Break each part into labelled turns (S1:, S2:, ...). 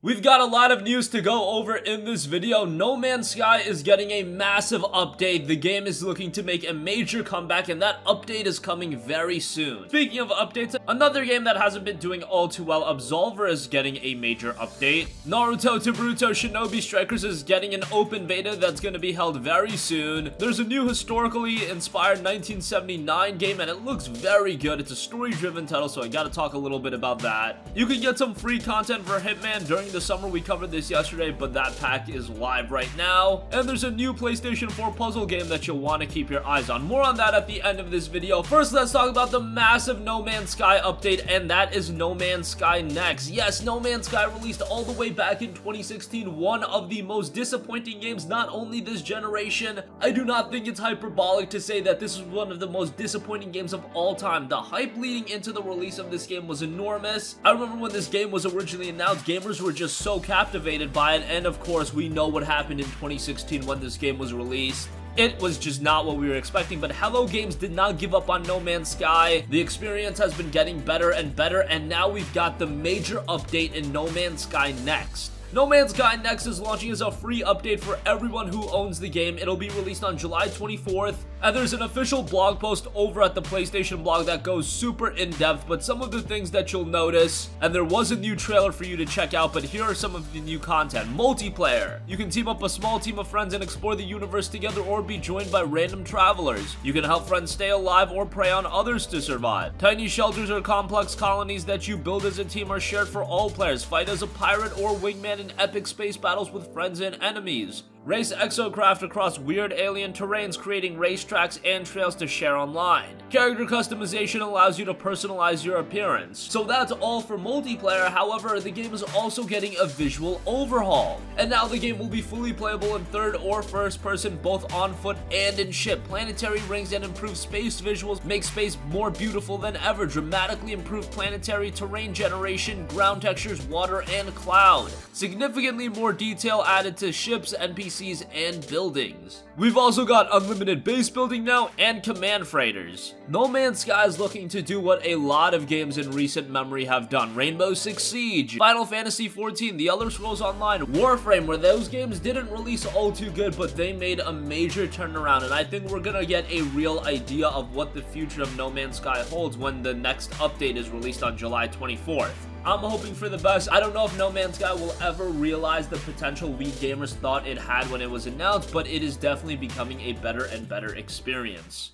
S1: We've got a lot of news to go over in this video. No Man's Sky is getting a massive update. The game is looking to make a major comeback, and that update is coming very soon. Speaking of updates, another game that hasn't been doing all too well, Absolver, is getting a major update. Naruto to Boruto Shinobi Strikers is getting an open beta that's going to be held very soon. There's a new historically inspired 1979 game, and it looks very good. It's a story-driven title, so I gotta talk a little bit about that. You can get some free content for Hitman during the summer. We covered this yesterday, but that pack is live right now. And there's a new PlayStation 4 puzzle game that you'll want to keep your eyes on. More on that at the end of this video. First, let's talk about the massive No Man's Sky update, and that is No Man's Sky Next. Yes, No Man's Sky released all the way back in 2016, one of the most disappointing games, not only this generation. I do not think it's hyperbolic to say that this is one of the most disappointing games of all time. The hype leading into the release of this game was enormous. I remember when this game was originally announced, gamers were just so captivated by it, and of course we know what happened in 2016 when this game was released. It was just not what we were expecting, but Hello Games did not give up on No Man's Sky. The experience has been getting better and better, and now we've got the major update in No Man's Sky Next. No Man's Sky Next is launching as a free update for everyone who owns the game. It'll be released on July 24th, and there's an official blog post over at the PlayStation blog that goes super in-depth, but some of the things that you'll notice, and there was a new trailer for you to check out, but here are some of the new content. Multiplayer. You can team up a small team of friends and explore the universe together, or be joined by random travelers. You can help friends stay alive or prey on others to survive. Tiny shelters or complex colonies that you build as a team are shared for all players. Fight as a pirate or wingman in epic space battles with friends and enemies. Race exocraft across weird alien terrains, creating racetracks and trails to share online. Character customization allows you to personalize your appearance. So that's all for multiplayer. However, the game is also getting a visual overhaul. And now the game will be fully playable in third or first person, both on foot and in ship. Planetary rings and improved space visuals make space more beautiful than ever. Dramatically improved planetary terrain generation, ground textures, water, and cloud. Significantly more detail added to ships, NPCs, and buildings. We've also got unlimited base building now and command freighters. No Man's Sky is looking to do what a lot of games in recent memory have done. Rainbow Six Siege, Final Fantasy XIV, The Elder Scrolls Online, Warframe, where those games didn't release all too good, but they made a major turnaround, and I think we're gonna get a real idea of what the future of No Man's Sky holds when the next update is released on July 24th. I'm hoping for the best. I don't know if No Man's Sky will ever realize the potential we gamers thought it had when it was announced, but it is definitely becoming a better and better experience.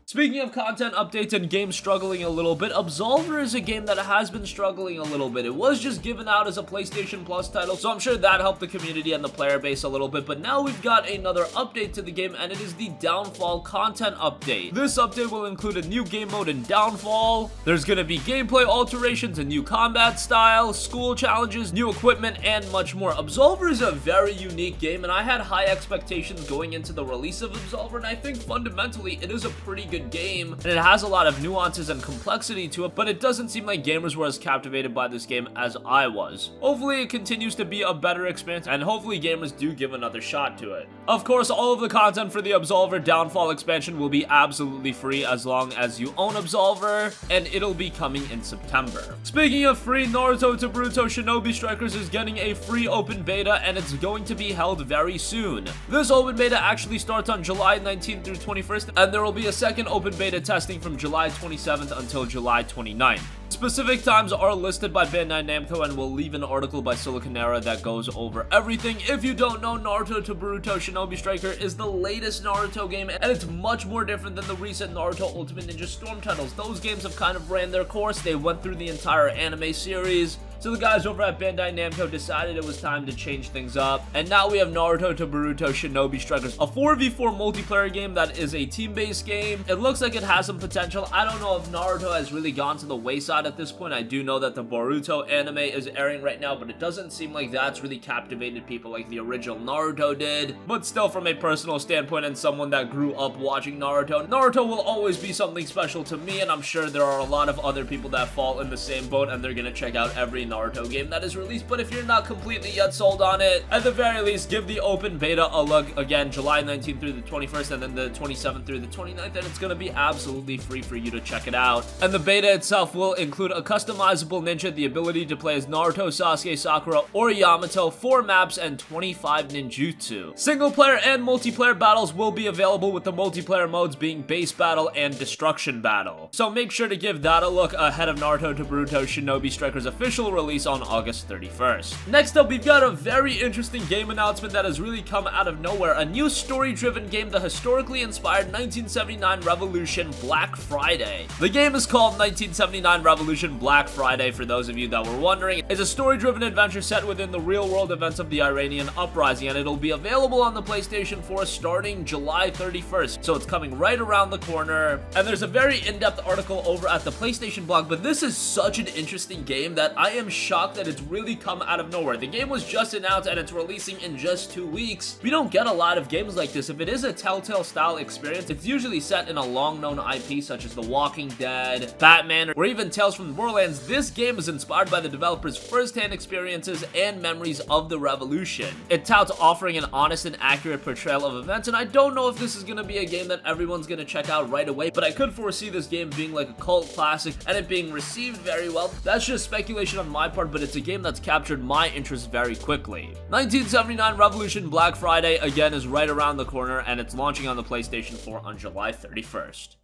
S1: Speaking of content updates and games struggling a little bit, Absolver is a game that has been struggling a little bit. It was just given out as a PlayStation Plus title, so I'm sure that helped the community and the player base a little bit, but now we've got another update to the game, and it is the Downfall content update. This update will include a new game mode in Downfall. There's gonna be gameplay alterations, a new combat style, school challenges, new equipment, and much more. Absolver is a very unique game, and I had high expectations going into the release of Absolver, and I think fundamentally it is a pretty good game, and it has a lot of nuances and complexity to it, but it doesn't seem like gamers were as captivated by this game as I was. Hopefully it continues to be a better experience, and hopefully gamers do give another shot to it. Of course, all of the content for the Absolver Downfall expansion will be absolutely free as long as you own Absolver, and it'll be coming in September. Speaking of free, Naruto to Boruto Shinobi Strikers is getting a free open beta, and it's going to be held very soon. This open beta actually starts on July 19th through 21st, and there will be a second open beta testing from July 27th until July 29th. Specific times are listed by Bandai Namco, and we'll leave an article by Siliconera that goes over everything. If you don't know, Naruto to Boruto Shinobi Striker is the latest Naruto game, and it's much more different than the recent Naruto Ultimate Ninja Storm titles. Those games have kind of ran their course. They went through the entire anime series. So the guys over at Bandai Namco decided it was time to change things up, and now we have Naruto to Boruto Shinobi Strikers, a 4v4 multiplayer game that is a team-based game. It looks like it has some potential. I don't know if Naruto has really gone to the wayside at this point. I do know that the Boruto anime is airing right now, but it doesn't seem like that's really captivated people like the original Naruto did. But still, from a personal standpoint and someone that grew up watching Naruto, Naruto will always be something special to me, and I'm sure there are a lot of other people that fall in the same boat, and they're gonna check out every Naruto game that is released. But if you're not completely yet sold on it, at the very least, give the open beta a look. Again, July 19th through the 21st, and then the 27th through the 29th, and it's gonna be absolutely free for you to check it out. And the beta itself will include a customizable ninja, the ability to play as Naruto, Sasuke, Sakura, or Yamato, 4 maps, and 25 ninjutsu. Single player and multiplayer battles will be available, with the multiplayer modes being base battle and destruction battle. So make sure to give that a look ahead of Naruto to Boruto Shinobi Striker's official release on August 31st. Next up, we've got a very interesting game announcement that has really come out of nowhere. A new story-driven game, the historically inspired 1979 Revolution Black Friday. The game is called 1979 Revolution Black Friday, for those of you that were wondering. It's a story-driven adventure set within the real-world events of the Iranian uprising, and it'll be available on the PlayStation 4 starting July 31st, so it's coming right around the corner. And there's a very in-depth article over at the PlayStation blog, but this is such an interesting game that I am shocked that it's really come out of nowhere. The game was just announced and it's releasing in just 2 weeks. We don't get a lot of games like this. If it is a Telltale style experience, it's usually set in a long-known IP such as The Walking Dead, Batman, or even Tales from the Borderlands. This game is inspired by the developers' first-hand experiences and memories of the revolution. It touts offering an honest and accurate portrayal of events, and I don't know if this is going to be a game that everyone's going to check out right away, but I could foresee this game being like a cult classic and it being received very well. That's just speculation on my part, but it's a game that's captured my interest very quickly. 1979 Revolution Black Friday, again, is right around the corner, and it's launching on the PlayStation 4 on July 31st.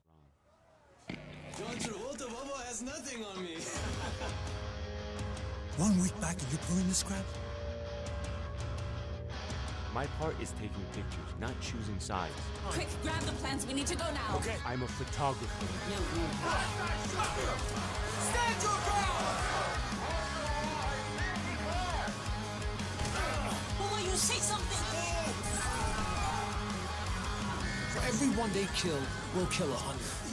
S2: Has nothing on me.
S3: 1 week back and you're pulling this crap?
S4: My part is taking pictures, not choosing sides.
S5: Quick, grab the plans. We need to go now.
S4: Okay. I'm a photographer.
S2: Stand your ground!
S5: Will you say something?
S3: For every one they kill, we'll kill 100.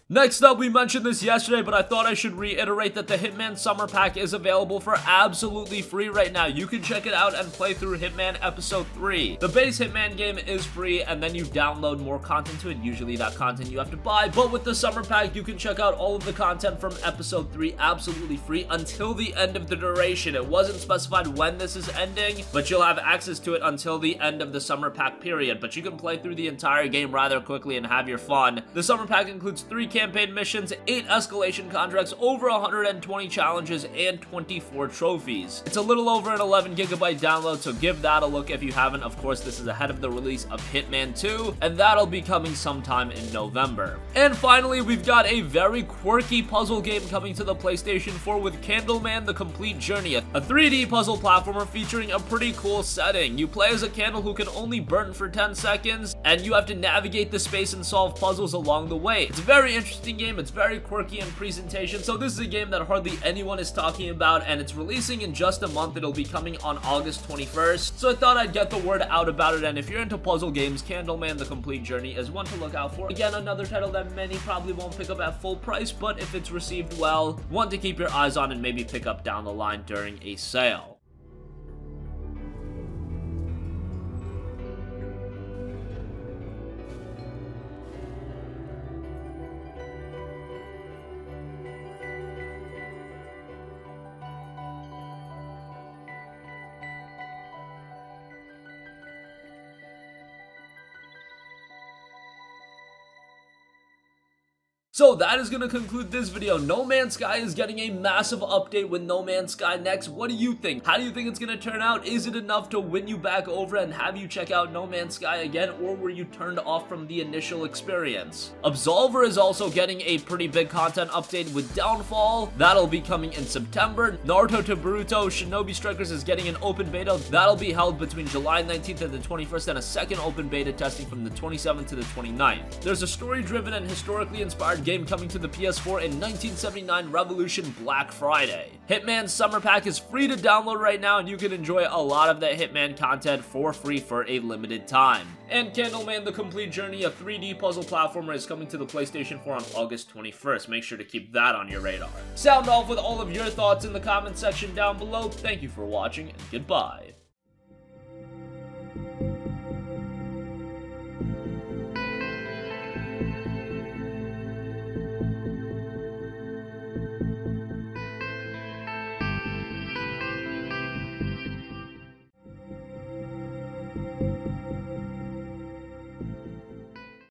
S1: Next up, we mentioned this yesterday, but I thought I should reiterate that the Hitman Summer Pack is available for absolutely free right now. You can check it out and play through Hitman Episode 3. The base Hitman game is free, and then you download more content to it. Usually that content you have to buy, but with the Summer Pack, you can check out all of the content from Episode 3 absolutely free until the end of the duration. It wasn't specified when this is ending, but you'll have access to it until the end of the Summer Pack period. But you can play through the entire game rather quickly and have your fun. The Summer Pack includes 3 campaign missions, 8 escalation contracts, over 120 challenges, and 24 trophies. It's a little over an 11GB download, so give that a look if you haven't. Of course, this is ahead of the release of Hitman 2, and that'll be coming sometime in November. And finally, we've got a very quirky puzzle game coming to the PlayStation 4 with Candleman: The Complete Journey, a 3D puzzle platformer featuring a pretty cool setting. You play as a candle who can only burn for 10 seconds, and you have to navigate the space and solve puzzles along the way. It's a very interesting game. It's very quirky in presentation, so this is a game that hardly anyone is talking about, and it's releasing in just a month. It'll be coming on August 21st, so I thought I'd get the word out about it. And if you're into puzzle games, Candleman: The Complete Journey is one to look out for. Again, another title that many probably won't pick up at full price, but if it's received well, one to keep your eyes on and maybe pick up down the line during a sale. So that is going to conclude this video. No Man's Sky is getting a massive update with No Man's Sky next. What do you think? How do you think it's going to turn out? Is it enough to win you back over and have you check out No Man's Sky again, or were you turned off from the initial experience? Absolver is also getting a pretty big content update with Downfall. That'll be coming in September. Naruto to Boruto Shinobi Strikers is getting an open beta. That'll be held between July 19th and the 21st, and a second open beta testing from the 27th to the 29th. There's a story-driven and historically inspired game coming to the PS4 in 1979 Revolution Black Friday. Hitman's Summer Pack is free to download right now, and you can enjoy a lot of the Hitman content for free for a limited time. And Candleman, the complete journey, a 3D puzzle platformer, is coming to the PlayStation 4 on August 21st. Make sure to keep that on your radar. Sound off with all of your thoughts in the comment section down below. Thank you for watching, and goodbye.